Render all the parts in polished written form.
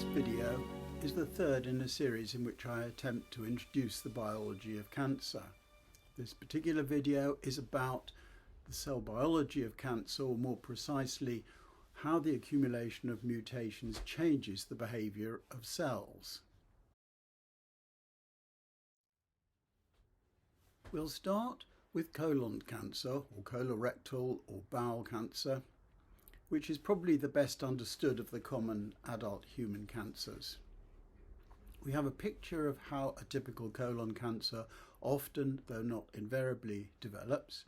This video is the third in a series in which I attempt to introduce the biology of cancer. This particular video is about the cell biology of cancer, or more precisely, how the accumulation of mutations changes the behaviour of cells. We'll start with colon cancer, or colorectal or bowel cancer, which is probably the best understood of the common adult human cancers. We have a picture of how a typical colon cancer often, though not invariably, develops.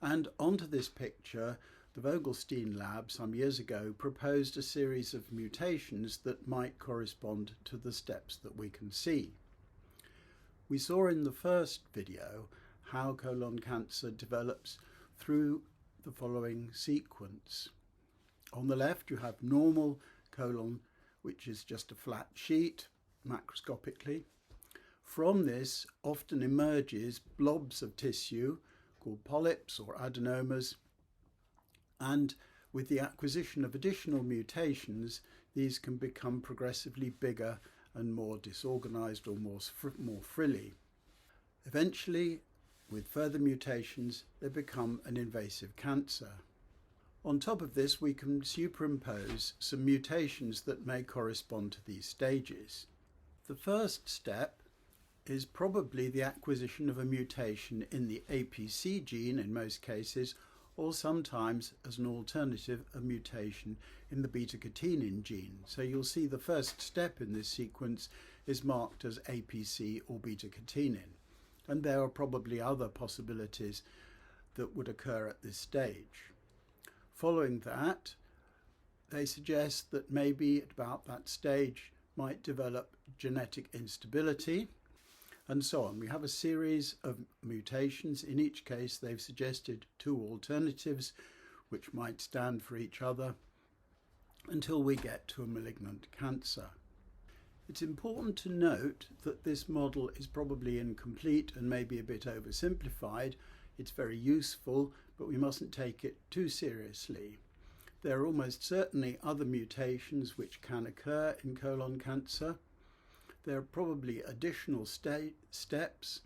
And onto this picture, the Vogelstein lab some years ago proposed a series of mutations that might correspond to the steps that we can see. We saw in the first video how colon cancer develops through the following sequence. On the left you have normal colon, which is just a flat sheet macroscopically. From this often emerges blobs of tissue called polyps or adenomas, and with the acquisition of additional mutations, these can become progressively bigger and more disorganized or more frilly. Eventually, with further mutations, they become an invasive cancer. On top of this, we can superimpose some mutations that may correspond to these stages. The first step is probably the acquisition of a mutation in the APC gene in most cases, or sometimes as an alternative a mutation in the beta-catenin gene. So you'll see the first step in this sequence is marked as APC or beta-catenin, and there are probably other possibilities that would occur at this stage. Following that, they suggest that maybe at about that stage might develop genetic instability, and so on. We have a series of mutations. In each case, they've suggested two alternatives which might stand for each other until we get to a malignant cancer. It's important to note that this model is probably incomplete and maybe a bit oversimplified. It's very useful, but we mustn't take it too seriously. There are almost certainly other mutations which can occur in colon cancer. There are probably additional steps,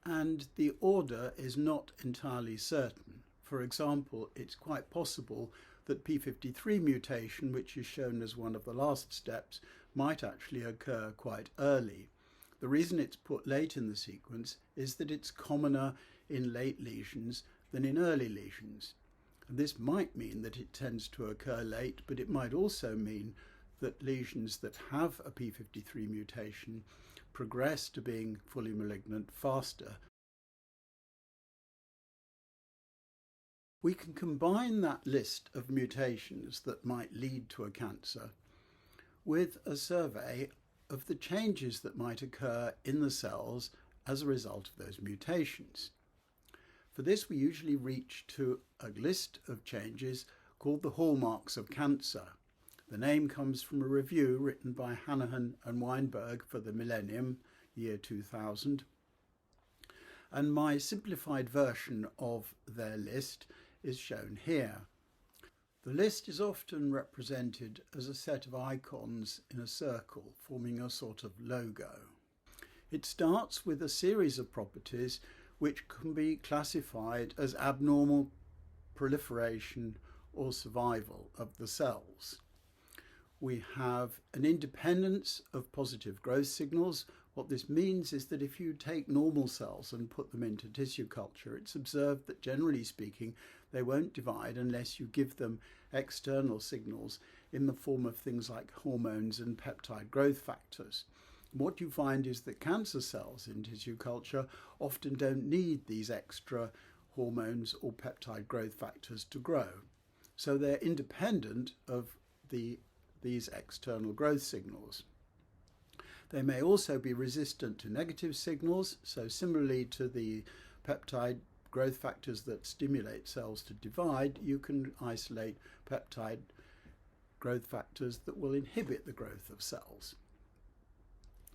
and the order is not entirely certain. For example, it's quite possible that p53 mutation, which is shown as one of the last steps, might actually occur quite early. The reason it's put late in the sequence is that it's commoner in late lesions than in early lesions. And this might mean that it tends to occur late, but it might also mean that lesions that have a p53 mutation progress to being fully malignant faster. We can combine that list of mutations that might lead to a cancer with a survey of the changes that might occur in the cells as a result of those mutations. For this, we usually reach to a list of changes called the hallmarks of cancer. The name comes from a review written by Hanahan and Weinberg for the millennium, year 2000. And my simplified version of their list is shown here. The list is often represented as a set of icons in a circle, forming a sort of logo. It starts with a series of properties which can be classified as abnormal proliferation or survival of the cells. We have an independence of positive growth signals. What this means is that if you take normal cells and put them into tissue culture, it's observed that generally speaking they won't divide unless you give them external signals in the form of things like hormones and peptide growth factors. What you find is that cancer cells in tissue culture often don't need these extra hormones or peptide growth factors to grow. So they're independent of these external growth signals. They may also be resistant to negative signals, so similarly to the peptide growth factors that stimulate cells to divide, you can isolate peptide growth factors that will inhibit the growth of cells.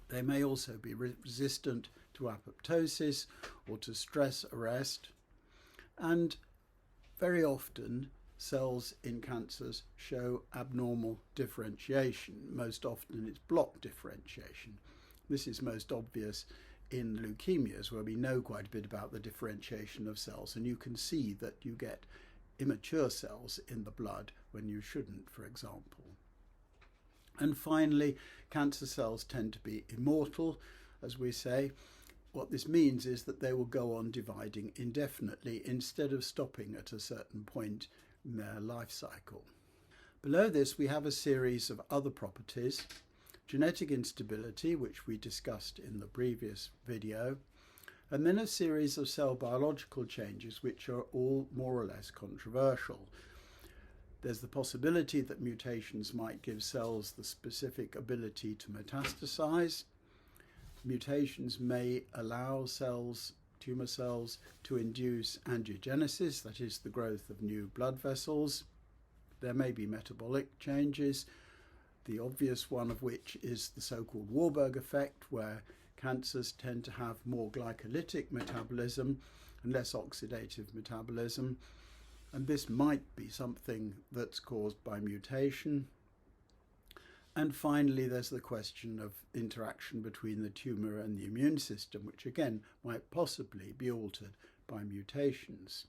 They may also be resistant to apoptosis or to stress arrest, and very often cells in cancers show abnormal differentiation. Most often it's block differentiation. This is most obvious in leukemias, where we know quite a bit about the differentiation of cells, and you can see that you get immature cells in the blood when you shouldn't, for example. And finally, cancer cells tend to be immortal, as we say. What this means is that they will go on dividing indefinitely instead of stopping at a certain point in their life cycle. Below this, we have a series of other properties: genetic instability, which we discussed in the previous video, and then a series of cell biological changes which are all more or less controversial. There's the possibility that mutations might give cells the specific ability to metastasize. Mutations may allow cells, tumour cells, to induce angiogenesis, that is the growth of new blood vessels. There may be metabolic changes, the obvious one of which is the so-called Warburg effect, where cancers tend to have more glycolytic metabolism and less oxidative metabolism, and this might be something that's caused by mutation. And finally, there's the question of interaction between the tumour and the immune system, which again might possibly be altered by mutations.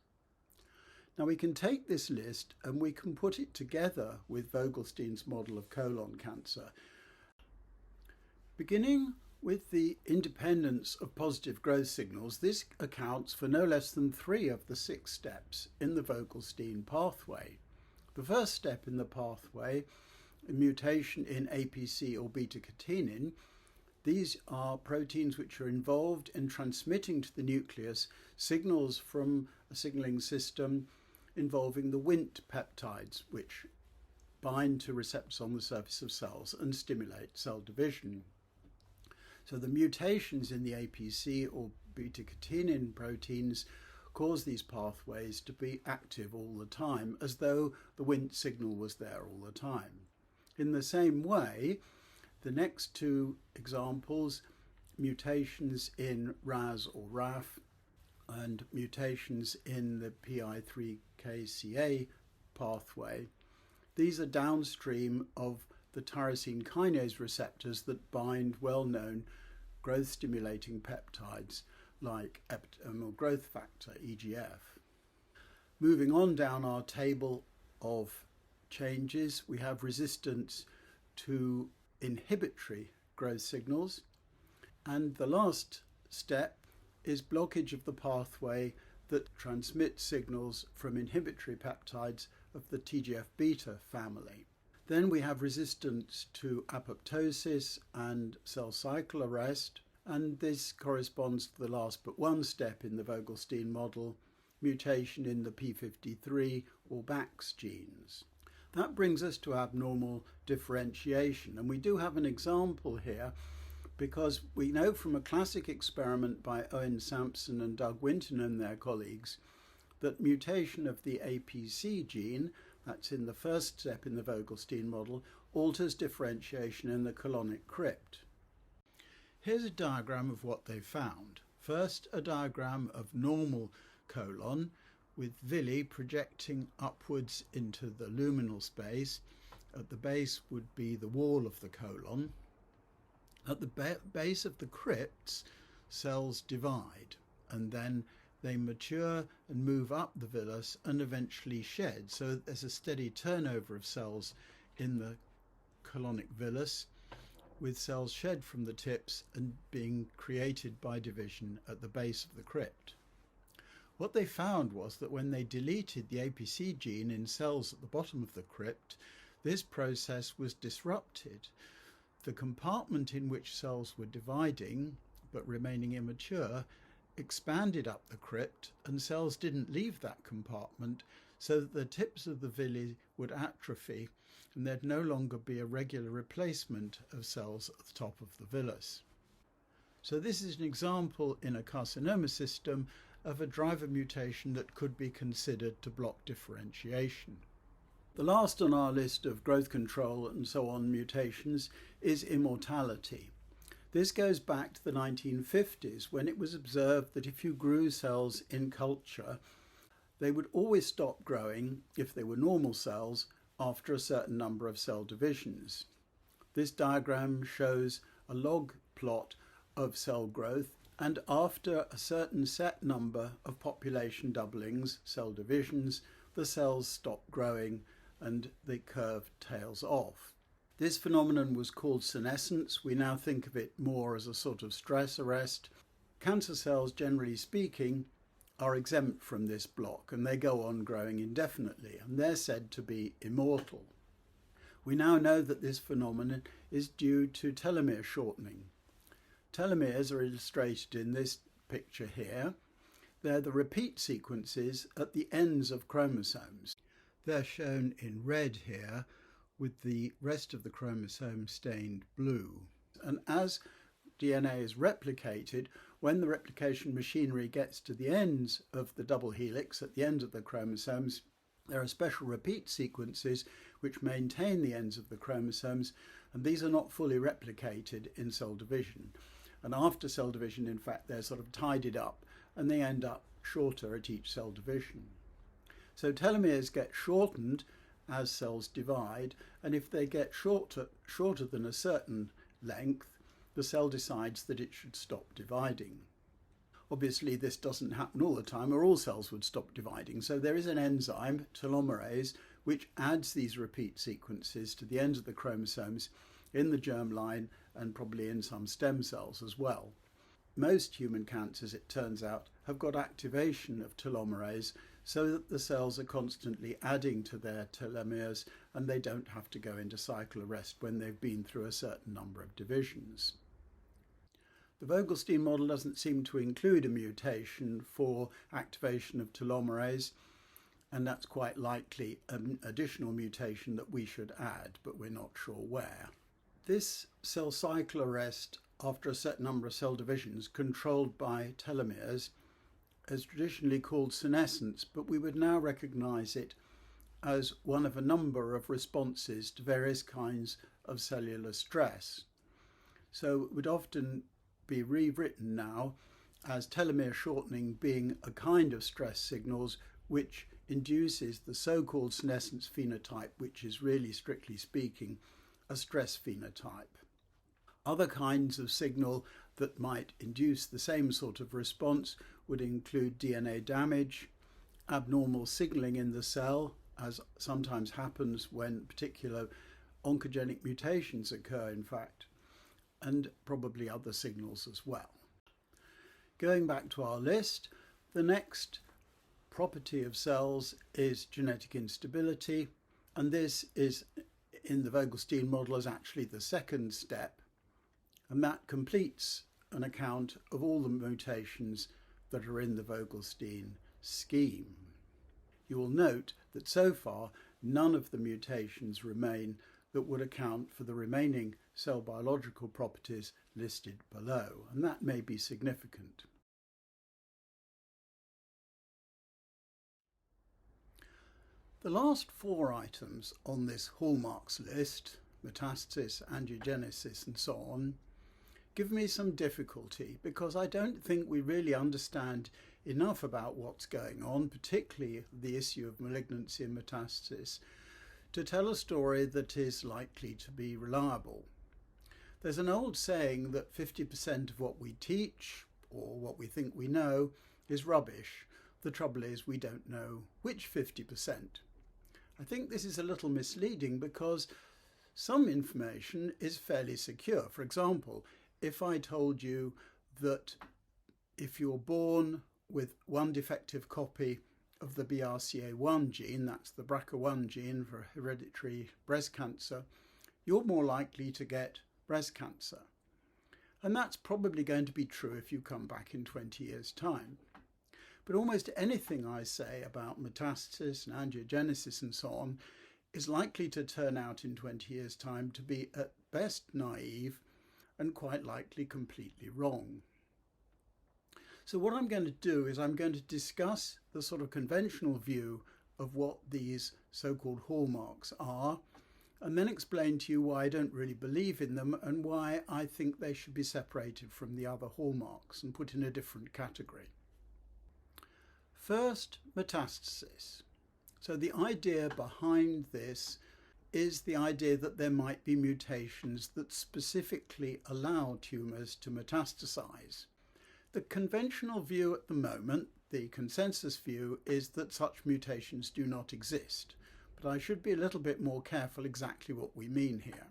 Now we can take this list and we can put it together with Vogelstein's model of colon cancer. Beginning with the independence of positive growth signals, this accounts for no less than 3 of the 6 steps in the Vogelstein pathway. The first step in the pathway, a mutation in APC or beta-catenin. These are proteins which are involved in transmitting to the nucleus signals from a signalling system involving the Wnt peptides, which bind to receptors on the surface of cells and stimulate cell division. So the mutations in the APC or beta-catenin proteins cause these pathways to be active all the time, as though the Wnt signal was there all the time. In the same way, the next 2 examples, mutations in RAS or RAF and mutations in the PI3KCA pathway, these are downstream of the tyrosine kinase receptors that bind well-known growth-stimulating peptides like epidermal growth factor, EGF. Moving on down our table of changes, we have resistance to inhibitory growth signals, and the last step is blockage of the pathway that transmits signals from inhibitory peptides of the TGF-beta family. Then we have resistance to apoptosis and cell cycle arrest, and this corresponds to the last but one step in the Vogelstein model, mutation in the p53 or BAX genes. That brings us to abnormal differentiation, and we do have an example here because we know from a classic experiment by Owen Sampson and Doug Winton and their colleagues that mutation of the APC gene, that's in the first step in the Vogelstein model, alters differentiation in the colonic crypt. Here's a diagram of what they found. First, a diagram of normal colon with villi projecting upwards into the luminal space. At the base would be the wall of the colon. At the base of the crypts, cells divide, and then they mature and move up the villus and eventually shed. So there's a steady turnover of cells in the colonic villus, with cells shed from the tips and being created by division at the base of the crypt. What they found was that when they deleted the APC gene in cells at the bottom of the crypt, this process was disrupted. The compartment in which cells were dividing but remaining immature expanded up the crypt, and cells didn't leave that compartment, so that the tips of the villi would atrophy and there'd no longer be a regular replacement of cells at the top of the villus. So this is an example in a carcinoma system of a driver mutation that could be considered to block differentiation. The last on our list of growth control and so on mutations is immortality. This goes back to the 1950s, when it was observed that if you grew cells in culture, They would always stop growing if they were normal cells after a certain number of cell divisions. This diagram shows a log plot of cell growth, and after a certain set number of population doublings, cell divisions, the cells stop growing and the curve tails off. This phenomenon was called senescence. We now think of it more as a sort of stress arrest. Cancer cells, generally speaking, are exempt from this block and they go on growing indefinitely, and they're said to be immortal. We now know that this phenomenon is due to telomere shortening. Telomeres are illustrated in this picture here. They're the repeat sequences at the ends of chromosomes. They're shown in red here with the rest of the chromosome stained blue. And as DNA is replicated, when the replication machinery gets to the ends of the double helix at the end of the chromosomes, there are special repeat sequences which maintain the ends of the chromosomes, and these are not fully replicated in cell division. And after cell division, in fact, they're sort of tidied up and they end up shorter at each cell division. So telomeres get shortened as cells divide, and if they get shorter than a certain length, the cell decides that it should stop dividing. Obviously, this doesn't happen all the time, or all cells would stop dividing. So there is an enzyme, telomerase, which adds these repeat sequences to the ends of the chromosomes in the germline and probably in some stem cells as well. Most human cancers, it turns out, have got activation of telomerase so that the cells are constantly adding to their telomeres and they don't have to go into cycle arrest when they've been through a certain number of divisions. The Vogelstein model doesn't seem to include a mutation for activation of telomerase, and that's quite likely an additional mutation that we should add, but we're not sure where. This cell cycle arrest after a certain number of cell divisions controlled by telomeres is traditionally called senescence, but we would now recognise it as one of a number of responses to various kinds of cellular stress. So it would often be rewritten now as telomere shortening being a kind of stress signals which induces the so-called senescence phenotype, which is really, strictly speaking, a stress phenotype. Other kinds of signal that might induce the same sort of response would include DNA damage, abnormal signaling in the cell, as sometimes happens when particular oncogenic mutations occur, in fact, and probably other signals as well. Going back to our list, the next property of cells is genetic instability, and this is in the Vogelstein model as actually the second step, and that completes an account of all the mutations that are in the Vogelstein scheme. You will note that so far none of the mutations remain that would account for the remaining cell biological properties listed below, and that may be significant. The last four items on this hallmarks list, metastasis, angiogenesis and so on, give me some difficulty because I don't think we really understand enough about what's going on, particularly the issue of malignancy and metastasis, to tell a story that is likely to be reliable. There's an old saying that 50% of what we teach, or what we think we know, is rubbish. The trouble is we don't know which 50%. I think this is a little misleading because some information is fairly secure. For example, if I told you that if you're born with one defective copy of the BRCA1 gene, that's the BRCA1 gene for hereditary breast cancer, you're more likely to get breast cancer. And that's probably going to be true if you come back in 20 years' time. But almost anything I say about metastasis and angiogenesis and so on is likely to turn out in 20 years' time to be at best naive and quite likely completely wrong. So what I'm going to do is I'm going to discuss the sort of conventional view of what these so-called hallmarks are, and then explain to you why I don't really believe in them and why I think they should be separated from the other hallmarks and put in a different category. First, metastasis. So the idea behind this is the idea that there might be mutations that specifically allow tumours to metastasize. The conventional view at the moment, the consensus view, is that such mutations do not exist. But I should be a little bit more careful exactly what we mean here.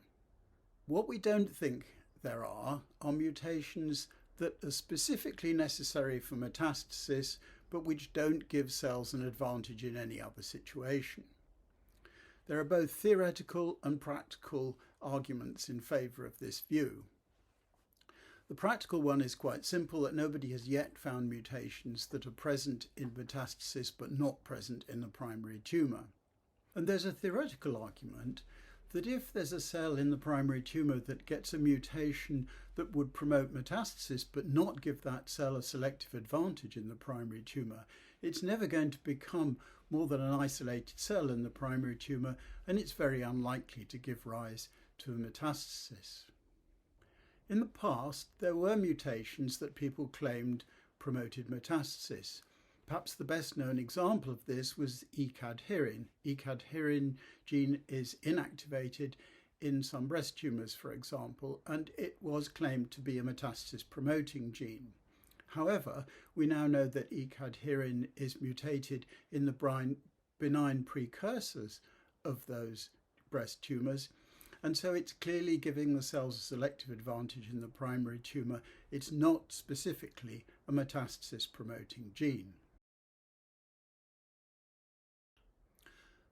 What we don't think there are mutations that are specifically necessary for metastasis, but which don't give cells an advantage in any other situation. There are both theoretical and practical arguments in favour of this view. The practical one is quite simple, that nobody has yet found mutations that are present in metastasis but not present in the primary tumour. And there's a theoretical argument that if there's a cell in the primary tumour that gets a mutation that would promote metastasis but not give that cell a selective advantage in the primary tumour, it's never going to become more than an isolated cell in the primary tumour, and it's very unlikely to give rise to a metastasis. In the past, there were mutations that people claimed promoted metastasis. Perhaps the best known example of this was E-cadherin. E-cadherin gene is inactivated in some breast tumours, for example, and it was claimed to be a metastasis promoting gene. However, we now know that E-cadherin is mutated in the benign precursors of those breast tumours, and so it's clearly giving the cells a selective advantage in the primary tumour. It's not specifically a metastasis promoting gene.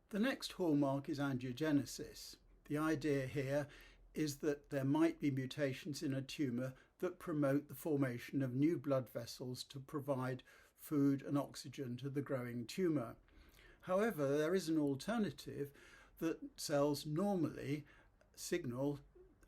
The next hallmark is angiogenesis. The idea here is that there might be mutations in a tumour that promote the formation of new blood vessels to provide food and oxygen to the growing tumour. However, there is an alternative that cells normally signal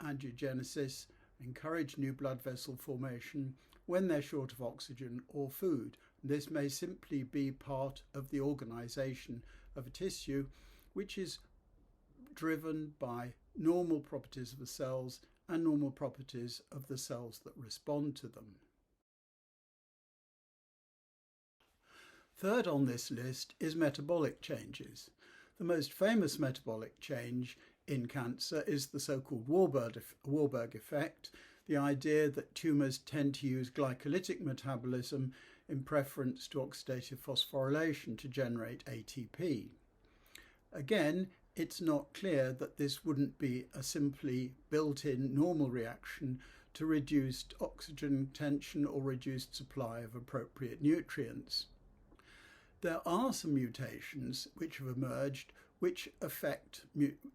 angiogenesis, encourage new blood vessel formation when they're short of oxygen or food. This may simply be part of the organisation of a tissue, which is driven by normal properties of the cells and normal properties of the cells that respond to them. Third on this list is metabolic changes. The most famous metabolic change in cancer is the so-called Warburg effect, the idea that tumours tend to use glycolytic metabolism in preference to oxidative phosphorylation to generate ATP. Again, it's not clear that this wouldn't be a simply built-in normal reaction to reduced oxygen tension or reduced supply of appropriate nutrients. There are some mutations which have emerged which affect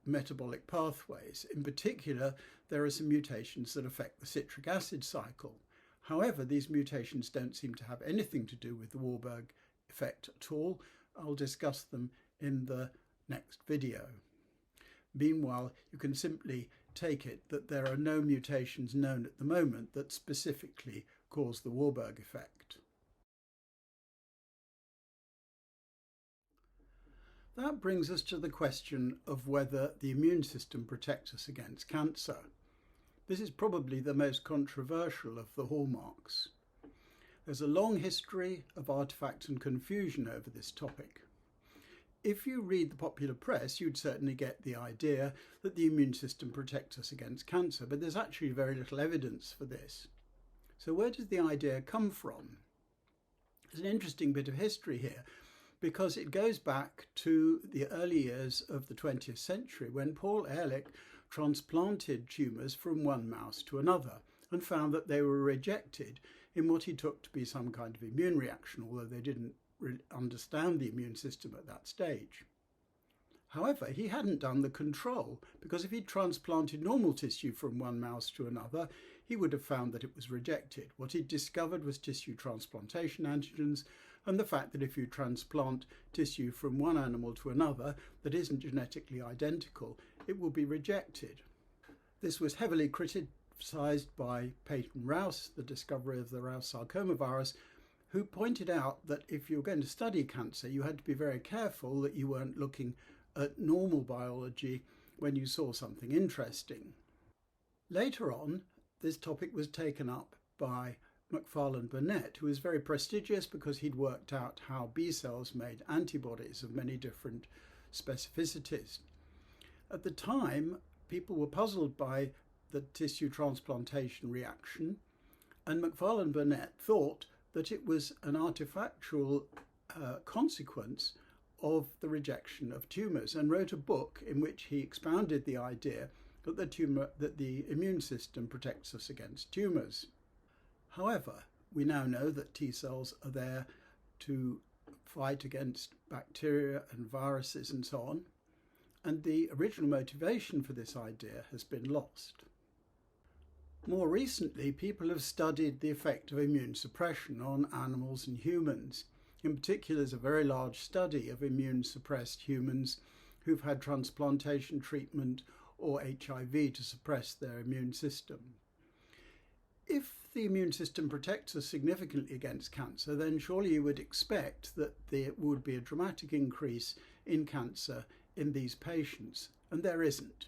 metabolic pathways. In particular, there are some mutations that affect the citric acid cycle. However, these mutations don't seem to have anything to do with the Warburg effect at all. I'll discuss them in the next video. Meanwhile, you can simply take it that there are no mutations known at the moment that specifically cause the Warburg effect. That brings us to the question of whether the immune system protects us against cancer. This is probably the most controversial of the hallmarks. There's a long history of artifact and confusion over this topic. If you read the popular press, you'd certainly get the idea that the immune system protects us against cancer, but there's actually very little evidence for this. So where does the idea come from? There's an interesting bit of history here, because it goes back to the early years of the 20th century when Paul Ehrlich transplanted tumours from one mouse to another and found that they were rejected in what he took to be some kind of immune reaction, although they didn't really understand the immune system at that stage. However, he hadn't done the control, because if he'd transplanted normal tissue from one mouse to another, he would have found that it was rejected. What he'd discovered was tissue transplantation antigens, and the fact that if you transplant tissue from one animal to another that isn't genetically identical, it will be rejected. This was heavily criticised by Peyton Rouse, the discoverer of the Rouse sarcoma virus, who pointed out that if you were going to study cancer, you had to be very careful that you weren't looking at normal biology when you saw something interesting. Later on, this topic was taken up by Macfarlane-Burnet, who was very prestigious because he'd worked out how B cells made antibodies of many different specificities. At the time, people were puzzled by the tissue transplantation reaction, and Macfarlane-Burnet thought that it was an artifactual consequence of the rejection of tumours, and wrote a book in which he expounded the idea that the immune system protects us against tumours. However, we now know that T cells are there to fight against bacteria and viruses and so on, and the original motivation for this idea has been lost. More recently, people have studied the effect of immune suppression on animals and humans. In particular, there's a very large study of immune-suppressed humans who've had transplantation treatment or HIV to suppress their immune system. If the immune system protects us significantly against cancer, then surely you would expect that there would be a dramatic increase in cancer in these patients, and there isn't.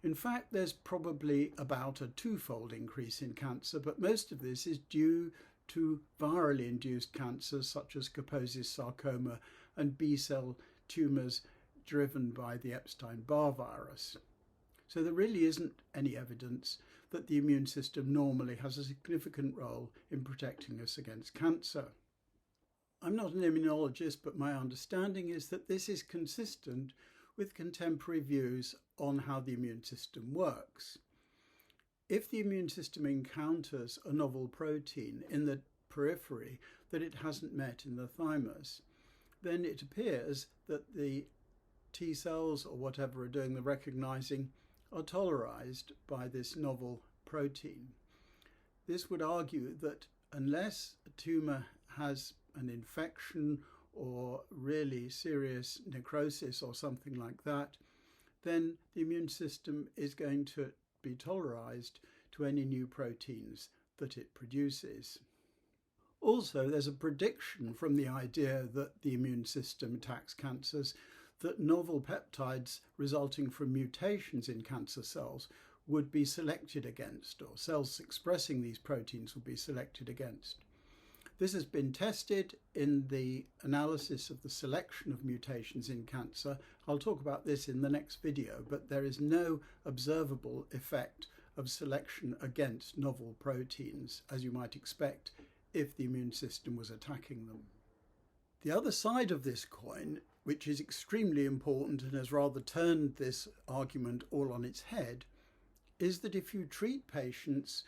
In fact, there's probably about a twofold increase in cancer, but most of this is due to virally induced cancers such as Kaposi's sarcoma and B-cell tumours driven by the Epstein-Barr virus. So there really isn't any evidence that the immune system normally has a significant role in protecting us against cancer. I'm not an immunologist, but my understanding is that this is consistent with contemporary views on how the immune system works. If the immune system encounters a novel protein in the periphery that it hasn't met in the thymus, then it appears that the T cells or whatever are doing the recognizing are tolerized by this novel protein. This would argue that unless a tumour has an infection or really serious necrosis or something like that, then the immune system is going to be tolerized to any new proteins that it produces. Also, there's a prediction from the idea that the immune system attacks cancers that novel peptides resulting from mutations in cancer cells would be selected against, or cells expressing these proteins would be selected against. This has been tested in the analysis of the selection of mutations in cancer. I'll talk about this in the next video, but there is no observable effect of selection against novel proteins, as you might expect if the immune system was attacking them. The other side of this coin, which is extremely important and has rather turned this argument all on its head, is that if you treat patients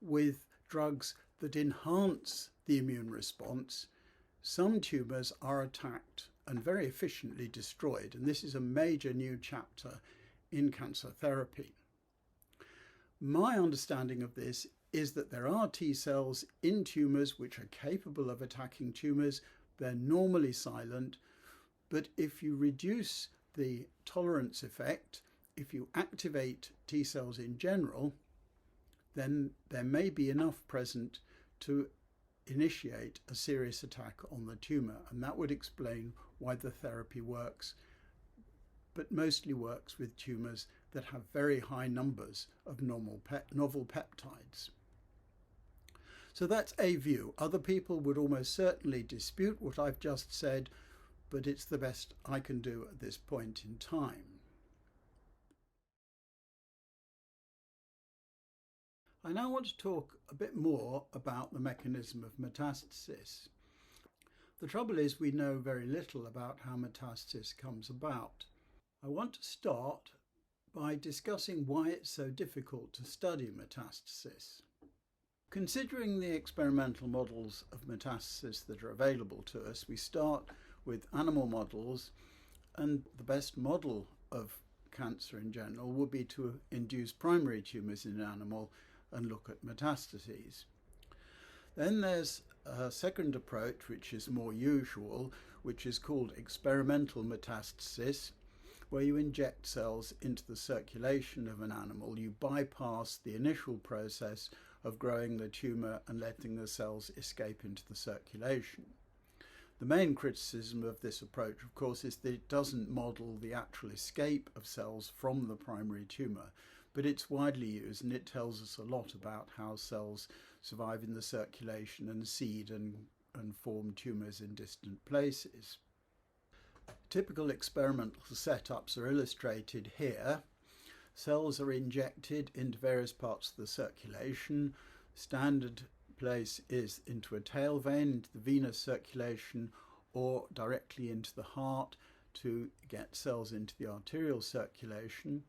with drugs that enhance the immune response, some tumours are attacked and very efficiently destroyed, and this is a major new chapter in cancer therapy. My understanding of this is that there are T cells in tumours which are capable of attacking tumours. They're normally silent, but if you reduce the tolerance effect, if you activate T cells in general, then there may be enough present to initiate a serious attack on the tumour, and that would explain why the therapy works, but mostly works with tumours that have very high numbers of novel peptides. So that's a view. Other people would almost certainly dispute what I've just said, but it's the best I can do at this point in time. I now want to talk a bit more about the mechanism of metastasis. The trouble is we know very little about how metastasis comes about. I want to start by discussing why it's so difficult to study metastasis. Considering the experimental models of metastasis that are available to us, we start with animal models, and the best model of cancer in general would be to induce primary tumours in an animal and look at metastases. Then there's a second approach, which is more usual, which is called experimental metastasis, where you inject cells into the circulation of an animal. You bypass the initial process of growing the tumour and letting the cells escape into the circulation. The main criticism of this approach, of course, is that it doesn't model the actual escape of cells from the primary tumour, but it's widely used and it tells us a lot about how cells survive in the circulation and seed and form tumours in distant places. Typical experimental setups are illustrated here. Cells are injected into various parts of the circulation. Standard place is into a tail vein, into the venous circulation, or directly into the heart to get cells into the arterial circulation.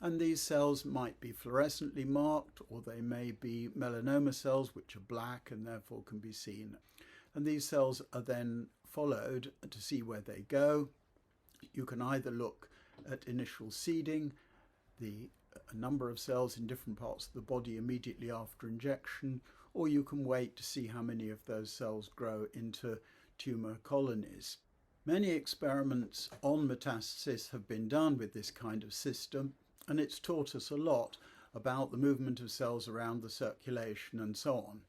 And these cells might be fluorescently marked, or they may be melanoma cells, which are black and therefore can be seen. And these cells are then followed to see where they go. You can either look at initial seeding, the number of cells in different parts of the body immediately after injection, or you can wait to see how many of those cells grow into tumour colonies. Many experiments on metastasis have been done with this kind of system, and it's taught us a lot about the movement of cells around the circulation and so on.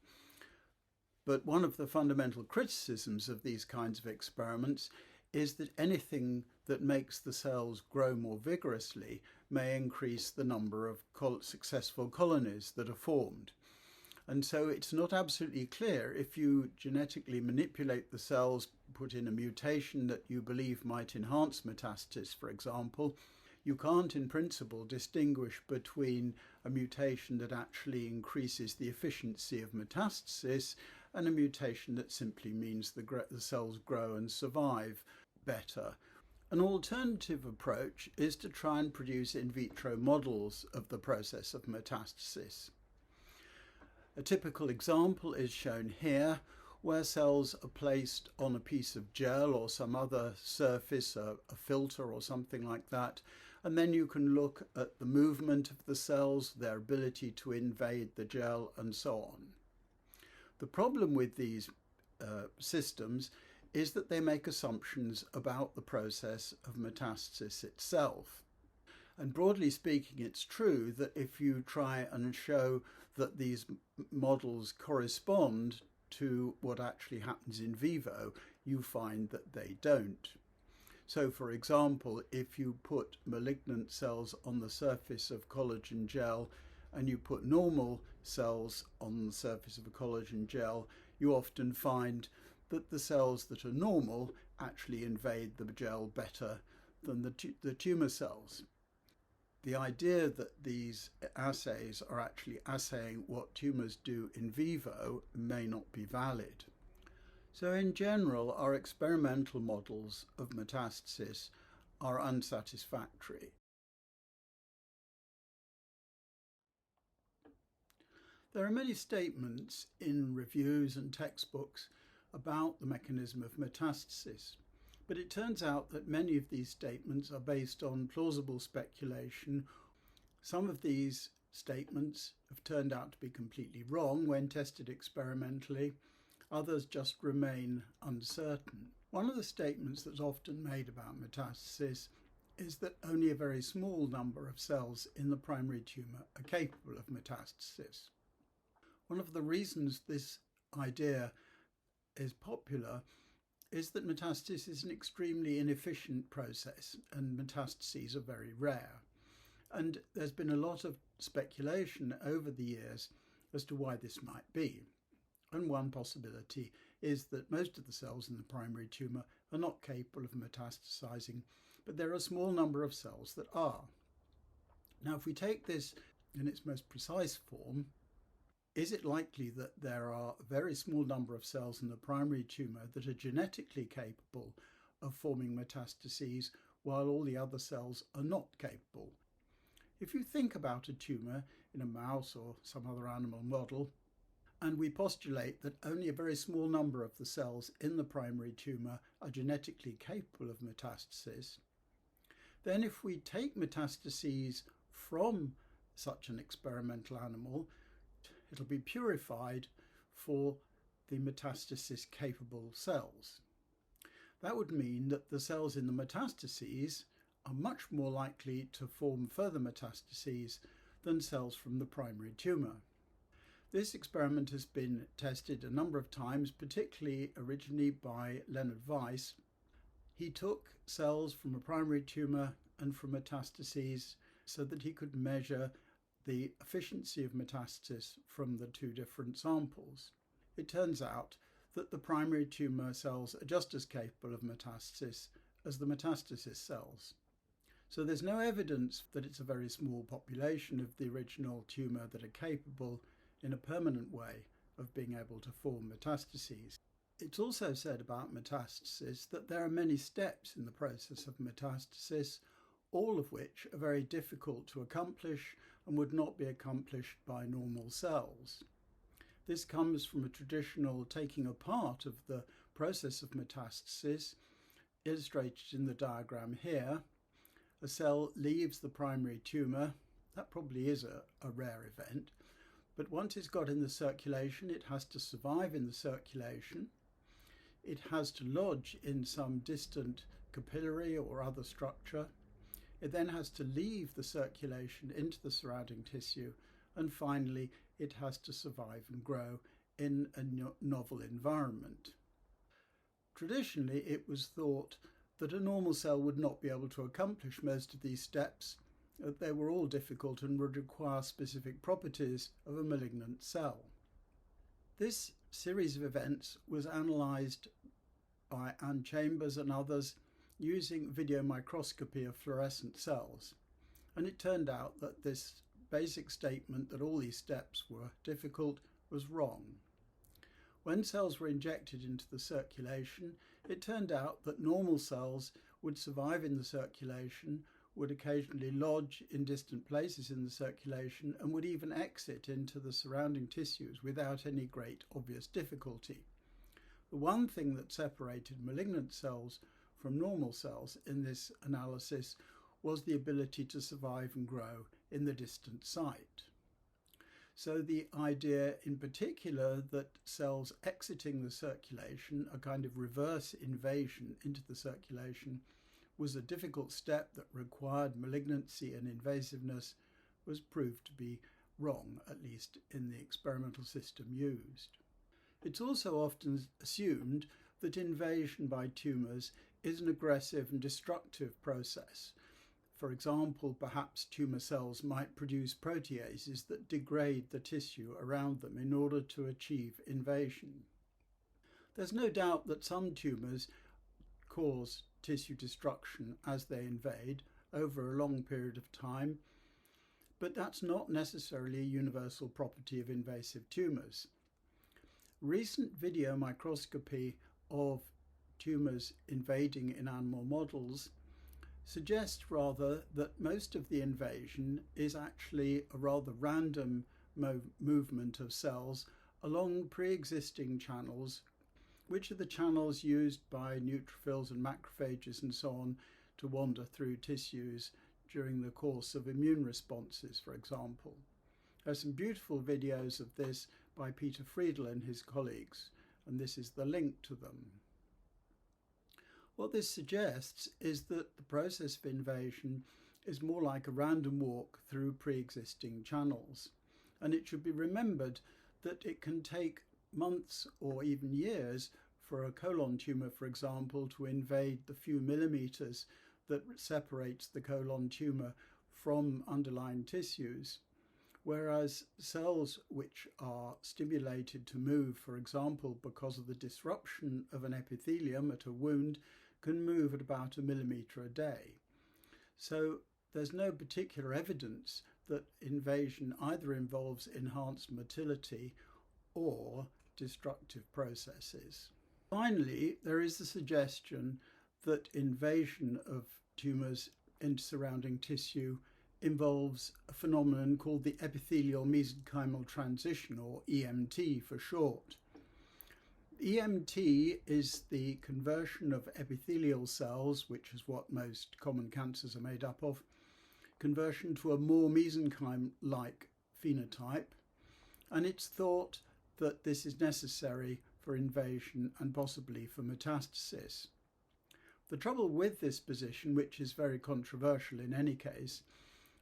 But one of the fundamental criticisms of these kinds of experiments is that anything that makes the cells grow more vigorously may increase the number of successful colonies that are formed. And so it's not absolutely clear if you genetically manipulate the cells, put in a mutation that you believe might enhance metastasis, for example, you can't in principle distinguish between a mutation that actually increases the efficiency of metastasis and a mutation that simply means the cells grow and survive better. An alternative approach is to try and produce in vitro models of the process of metastasis. A typical example is shown here, where cells are placed on a piece of gel or some other surface, a filter or something like that, and then you can look at the movement of the cells, their ability to invade the gel, and so on. The problem with these systems is that they make assumptions about the process of metastasis itself. And broadly speaking, it's true that if you try and show that these models correspond to what actually happens in vivo, you find that they don't. So, for example, if you put malignant cells on the surface of collagen gel and you put normal cells on the surface of a collagen gel, you often find that the cells that are normal actually invade the gel better than the tumour cells. The idea that these assays are actually assaying what tumours do in vivo may not be valid. So in general, our experimental models of metastasis are unsatisfactory. There are many statements in reviews and textbooks about the mechanism of metastasis, but it turns out that many of these statements are based on plausible speculation. Some of these statements have turned out to be completely wrong when tested experimentally. Others just remain uncertain. One of the statements that's often made about metastasis is that only a very small number of cells in the primary tumour are capable of metastasis. One of the reasons this idea is popular is that metastasis is an extremely inefficient process and metastases are very rare. And there's been a lot of speculation over the years as to why this might be. And one possibility is that most of the cells in the primary tumour are not capable of metastasizing, but there are a small number of cells that are. Now, if we take this in its most precise form, is it likely that there are a very small number of cells in the primary tumour that are genetically capable of forming metastases while all the other cells are not capable? If you think about a tumour in a mouse or some other animal model, and we postulate that only a very small number of the cells in the primary tumour are genetically capable of metastasis, then if we take metastases from such an experimental animal, it'll be purified for the metastasis-capable cells. That would mean that the cells in the metastases are much more likely to form further metastases than cells from the primary tumour. This experiment has been tested a number of times, particularly originally by Leonard Weiss. He took cells from a primary tumour and from metastases so that he could measure the efficiency of metastasis from the two different samples, it turns out that the primary tumour cells are just as capable of metastasis as the metastasis cells. So there's no evidence that it's a very small population of the original tumour that are capable in a permanent way of being able to form metastases. It's also said about metastasis that there are many steps in the process of metastasis, all of which are very difficult to accomplish and would not be accomplished by normal cells. This comes from a traditional taking apart of the process of metastasis, illustrated in the diagram here. A cell leaves the primary tumour. That probably is a rare event, but once it's got in the circulation, it has to survive in the circulation. It has to lodge in some distant capillary or other structure. It then has to leave the circulation into the surrounding tissue, and finally it has to survive and grow in a novel environment. Traditionally, it was thought that a normal cell would not be able to accomplish most of these steps, that they were all difficult and would require specific properties of a malignant cell. This series of events was analysed by Anne Chambers and others using video microscopy of fluorescent cells, and it turned out that this basic statement that all these steps were difficult was wrong. When cells were injected into the circulation, it turned out that normal cells would survive in the circulation, would occasionally lodge in distant places in the circulation, and would even exit into the surrounding tissues without any great obvious difficulty. The one thing that separated malignant cells from normal cells in this analysis was the ability to survive and grow in the distant site. So the idea in particular that cells exiting the circulation, a kind of reverse invasion into the circulation, was a difficult step that required malignancy and invasiveness was proved to be wrong, at least in the experimental system used. It's also often assumed that invasion by tumours is an aggressive and destructive process. For example, perhaps tumour cells might produce proteases that degrade the tissue around them in order to achieve invasion. There's no doubt that some tumours cause tissue destruction as they invade over a long period of time, but that's not necessarily a universal property of invasive tumours. Recent video microscopy of tumours invading in animal models suggests rather that most of the invasion is actually a rather random movement of cells along pre-existing channels, which are the channels used by neutrophils and macrophages and so on to wander through tissues during the course of immune responses, for example. There's some beautiful videos of this by Peter Friedel and his colleagues, and this is the link to them. What this suggests is that the process of invasion is more like a random walk through pre-existing channels, and it should be remembered that it can take months or even years for a colon tumour, for example, to invade the few millimetres that separates the colon tumour from underlying tissues, whereas cells which are stimulated to move, for example, because of the disruption of an epithelium at a wound, can move at about a millimetre a day. So there's no particular evidence that invasion either involves enhanced motility or destructive processes. Finally, there is the suggestion that invasion of tumours into surrounding tissue involves a phenomenon called the epithelial mesenchymal transition, or EMT for short. EMT is the conversion of epithelial cells, which is what most common cancers are made up of, conversion to a more mesenchyme-like phenotype, and it's thought that this is necessary for invasion and possibly for metastasis. The trouble with this position, which is very controversial in any case,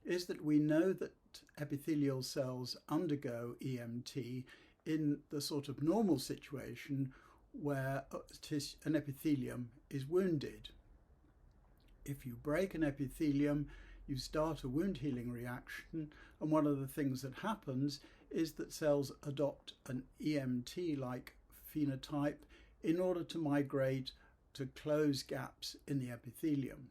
is that we know that epithelial cells undergo EMT in the sort of normal situation where an epithelium is wounded. If you break an epithelium, you start a wound healing reaction, and one of the things that happens is that cells adopt an EMT-like phenotype in order to migrate to close gaps in the epithelium.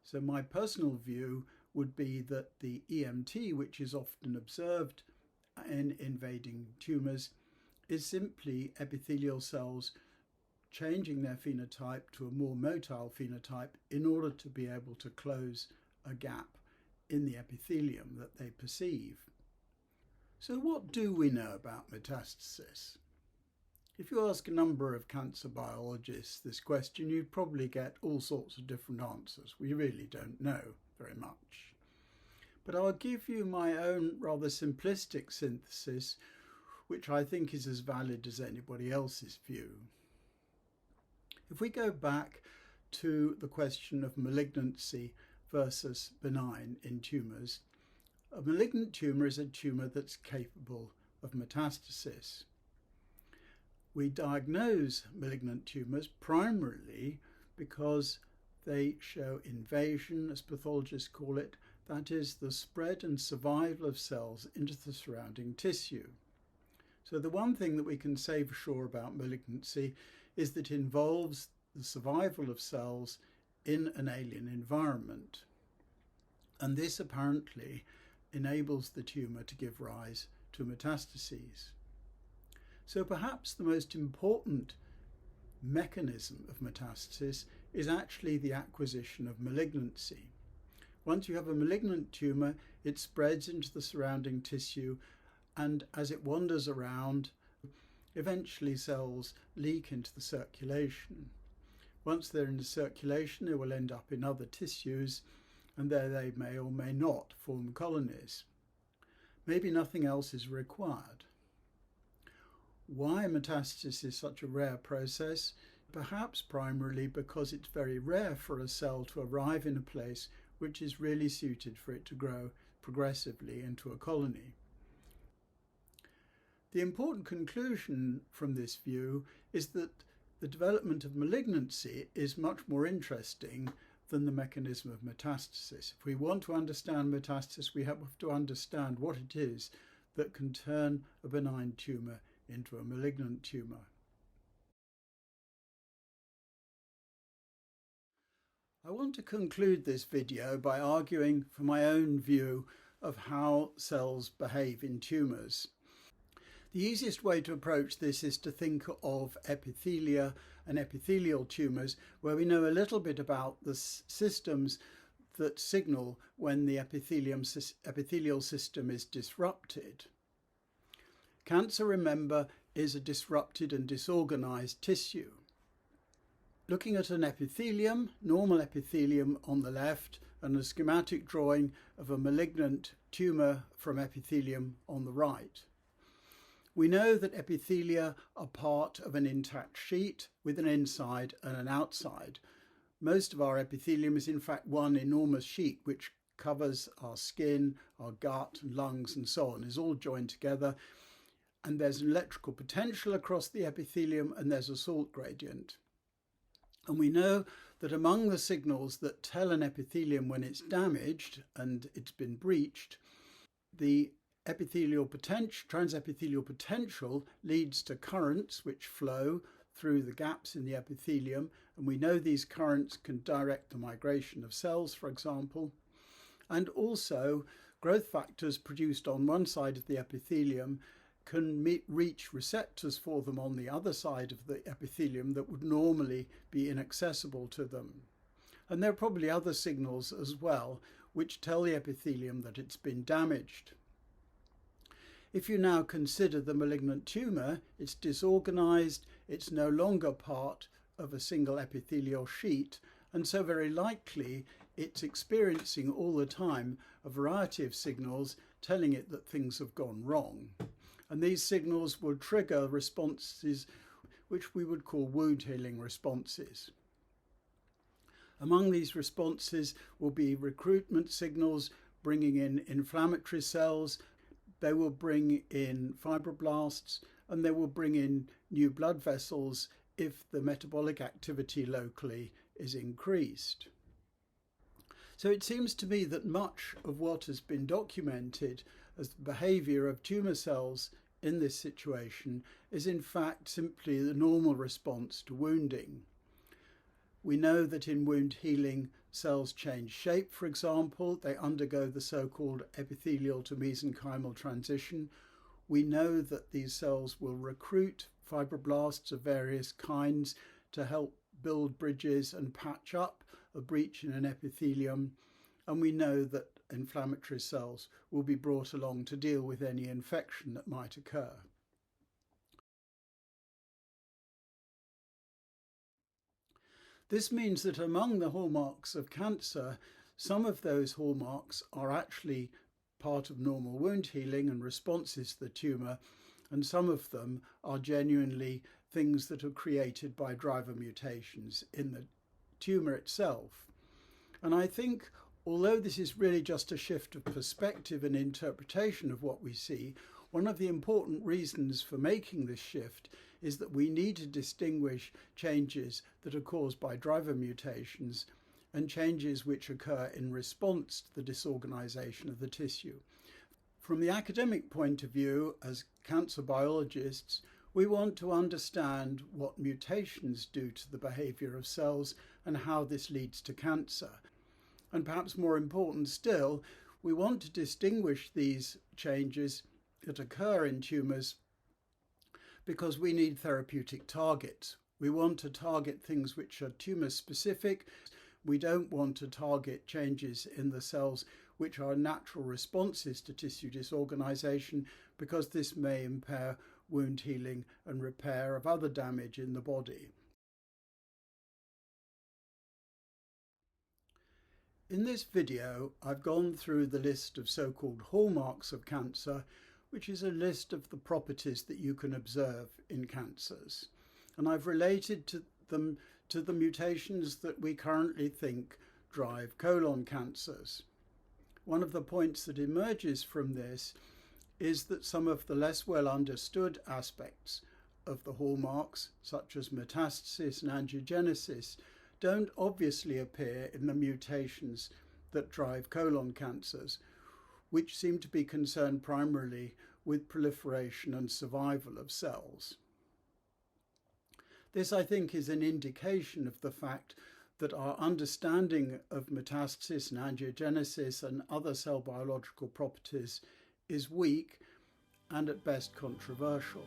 So my personal view would be that the EMT, which is often observed in invading tumours, is simply epithelial cells changing their phenotype to a more motile phenotype in order to be able to close a gap in the epithelium that they perceive. So what do we know about metastasis? If you ask a number of cancer biologists this question, you'd probably get all sorts of different answers. We really don't know very much. But I'll give you my own rather simplistic synthesis, which I think is as valid as anybody else's view. If we go back to the question of malignancy versus benign in tumours, a malignant tumour is a tumour that's capable of metastasis. We diagnose malignant tumours primarily because they show invasion, as pathologists call it, that is, the spread and survival of cells into the surrounding tissue. So the one thing that we can say for sure about malignancy is that it involves the survival of cells in an alien environment. And this apparently enables the tumour to give rise to metastases. So perhaps the most important mechanism of metastasis is actually the acquisition of malignancy. Once you have a malignant tumour, it spreads into the surrounding tissue, and as it wanders around, eventually cells leak into the circulation. Once they're in the circulation, they will end up in other tissues, and there they may or may not form colonies. Maybe nothing else is required. Why metastasis is such a rare process? Perhaps primarily because it's very rare for a cell to arrive in a place which is really suited for it to grow progressively into a colony. The important conclusion from this view is that the development of malignancy is much more interesting than the mechanism of metastasis. If we want to understand metastasis, we have to understand what it is that can turn a benign tumour into a malignant tumour. I want to conclude this video by arguing for my own view of how cells behave in tumours. The easiest way to approach this is to think of epithelia and epithelial tumours, where we know a little bit about the systems that signal when the epithelial system is disrupted. Cancer, remember, is a disrupted and disorganised tissue. Looking at an epithelium, normal epithelium on the left, and a schematic drawing of a malignant tumour from epithelium on the right. We know that epithelia are part of an intact sheet with an inside and an outside. Most of our epithelium is in fact one enormous sheet which covers our skin, our gut, lungs and so on, is all joined together, and there's an electrical potential across the epithelium and there's a salt gradient. And we know that among the signals that tell an epithelium when it's damaged and it's been breached, the transepithelial potential leads to currents which flow through the gaps in the epithelium, and we know these currents can direct the migration of cells, for example, and also growth factors produced on one side of the epithelium can reach receptors for them on the other side of the epithelium that would normally be inaccessible to them. And there are probably other signals as well which tell the epithelium that it's been damaged. If you now consider the malignant tumour, it's disorganised, it's no longer part of a single epithelial sheet, and so very likely it's experiencing all the time a variety of signals telling it that things have gone wrong. And these signals will trigger responses which we would call wound healing responses. Among these responses will be recruitment signals bringing in inflammatory cells, they will bring in fibroblasts, and they will bring in new blood vessels if the metabolic activity locally is increased. So it seems to me that much of what has been documented as the behaviour of tumour cells in this situation is in fact simply the normal response to wounding. We know that in wound healing, cells change shape, for example. They undergo the so-called epithelial to mesenchymal transition. We know that these cells will recruit fibroblasts of various kinds to help build bridges and patch up a breach in an epithelium. And we know that inflammatory cells will be brought along to deal with any infection that might occur. This means that among the hallmarks of cancer, some of those hallmarks are actually part of normal wound healing and responses to the tumour, and some of them are genuinely things that are created by driver mutations in the tumour itself. And I think, although this is really just a shift of perspective and interpretation of what we see, one of the important reasons for making this shift is that we need to distinguish changes that are caused by driver mutations and changes which occur in response to the disorganization of the tissue. From the academic point of view, as cancer biologists, we want to understand what mutations do to the behavior of cells and how this leads to cancer. And perhaps more important still, we want to distinguish these changes that occur in tumours because we need therapeutic targets. We want to target things which are tumour specific. We don't want to target changes in the cells which are natural responses to tissue disorganisation, because this may impair wound healing and repair of other damage in the body. In this video, I've gone through the list of so-called hallmarks of cancer, which is a list of the properties that you can observe in cancers. And I've related them to the mutations that we currently think drive colon cancers. One of the points that emerges from this is that some of the less well understood aspects of the hallmarks, such as metastasis and angiogenesis, don't obviously appear in the mutations that drive colon cancers, which seem to be concerned primarily with proliferation and survival of cells. This, I think, is an indication of the fact that our understanding of metastasis and angiogenesis and other cell biological properties is weak and at best controversial.